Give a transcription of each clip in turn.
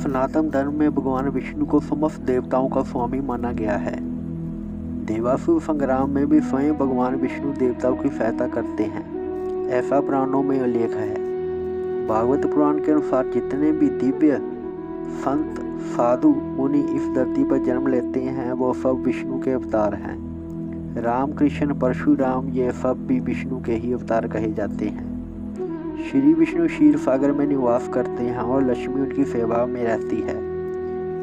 सनातन धर्म में भगवान विष्णु को समस्त देवताओं का स्वामी माना गया है। देवासुर संग्राम में भी स्वयं भगवान विष्णु देवताओं की सहायता करते हैं, ऐसा पुराणों में उल्लेख है। भागवत पुराण के अनुसार जितने भी दिव्य संत साधु मुनि इस धरती पर जन्म लेते हैं वो सब विष्णु के अवतार हैं। राम कृष्ण परशुराम ये सब भी विष्णु के ही अवतार कहे जाते हैं। श्री विष्णु क्षीर सागर में निवास करते हैं और लक्ष्मी उनकी सेवा में रहती है।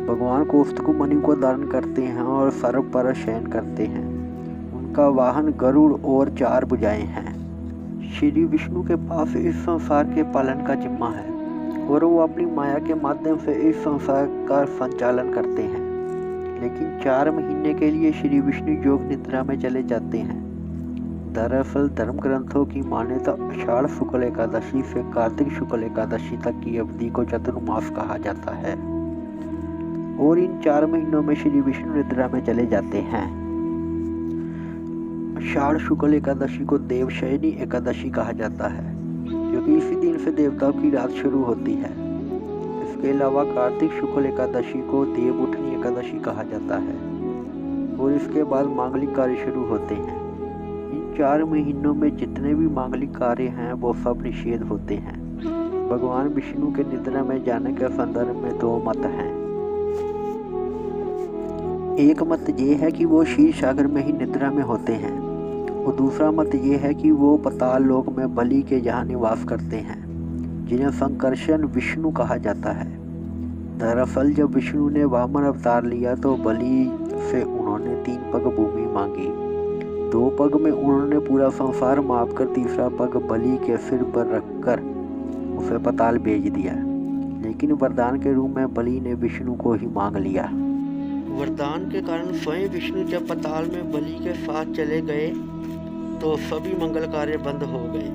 भगवान कौस्तुभ मणि को धारण करते हैं और सर्प पर शयन करते हैं। उनका वाहन गरुड़ और 4 भुजाएं हैं। श्री विष्णु के पास इस संसार के पालन का जिम्मा है और वो अपनी माया के माध्यम से इस संसार का संचालन करते हैं। लेकिन 4 महीने के लिए श्री विष्णु योग निद्रा में चले जाते हैं। दरअसल धर्म ग्रंथों की मान्यता आषाढ़ शुक्ल एकादशी से कार्तिक शुक्ल एकादशी तक की अवधि को चतुर्मास कहा जाता है और इन 4 महीनों में श्री विष्णु निद्रा में चले जाते हैं। आषाढ़ शुक्ल एकादशी को देवशयनी एकादशी कहा जाता है क्योंकि इसी दिन से देवताओं की रात शुरू होती है। इसके अलावा कार्तिक शुक्ल एकादशी को देवउठनी एकादशी कहा जाता है और इसके बाद मांगलिक कार्य शुरू होते हैं। इन 4 महीनों में जितने भी मांगलिक कार्य हैं वो सब निषेध होते हैं। भगवान विष्णु के निद्रा में जाने के संदर्भ में 2 मत हैं। एक मत ये है कि वो क्षीर सागर में ही निद्रा में होते हैं और दूसरा मत ये है कि वो पाताल लोक में बलि के यहाँ निवास करते हैं, जिन्हें संकर्षण विष्णु कहा जाता है। दरअसल जब विष्णु ने वामन अवतार लिया तो बलि से उन्होंने 3 पग भूमि मांगी। 2 पग में उन्होंने पूरा संसार माप कर तीसरा पग बलि के सिर पर रखकर उसे पाताल भेज दिया। लेकिन वरदान के रूप में बलि ने विष्णु को ही मांग लिया। वरदान के कारण स्वयं विष्णु जब पाताल में बलि के साथ चले गए तो सभी मंगल कार्य बंद हो गए।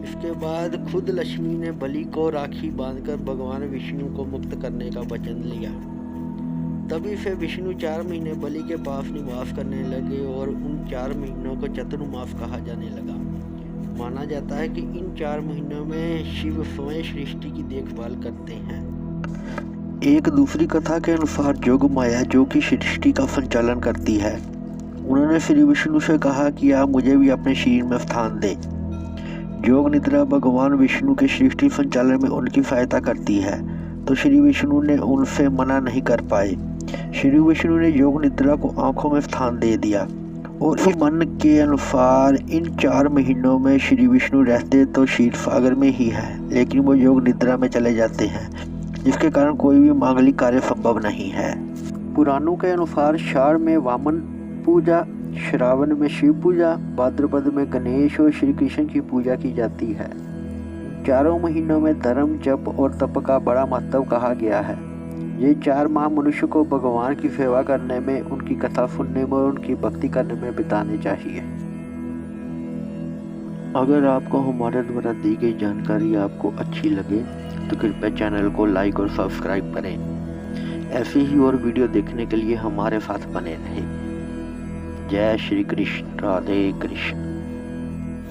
इसके बाद खुद लक्ष्मी ने बलि को राखी बांधकर भगवान विष्णु को मुक्त करने का वचन लिया। तभी से विष्णु 4 महीने बलि के पास निवास करने लगे और उन 4 महीनों को चतुर्मास कहा जाने लगा। माना जाता है कि इन 4 महीनों में शिव स्वयं सृष्टि की देखभाल करते हैं। एक दूसरी कथा के अनुसार जोग माया जो कि सृष्टि का संचालन करती है, उन्होंने श्री विष्णु से कहा कि आप मुझे भी अपने शरीर में स्थान दें। योग निद्रा भगवान विष्णु के सृष्टि संचालन में उनकी सहायता करती है, तो श्री विष्णु ने उनसे मना नहीं कर पाए। श्री विष्णु ने योग निद्रा को आंखों में स्थान दे दिया और इस मन के अनुसार इन 4 महीनों में श्री विष्णु रहते तो क्षीर सागर में ही है, लेकिन वो योग निद्रा में चले जाते हैं, जिसके कारण कोई भी मांगलिक कार्य संभव नहीं है। पुराणों के अनुसार आषाढ़ में वामन पूजा, श्रावण में शिव पूजा, भाद्रपद में गणेश और श्री कृष्ण की पूजा की जाती है। 4 महीनों में धर्म, जप और तप का बड़ा महत्व कहा गया है। ये 4 माह मनुष्य को भगवान की सेवा करने में, उनकी कथा सुनने में और उनकी भक्ति करने में बिताने चाहिए। अगर आपको हमारे द्वारा दी गई जानकारी आपको अच्छी लगे तो कृपया चैनल को लाइक और सब्सक्राइब करें। ऐसी ही और वीडियो देखने के लिए हमारे साथ बने रहें। जय श्री कृष्ण, राधे कृष्ण।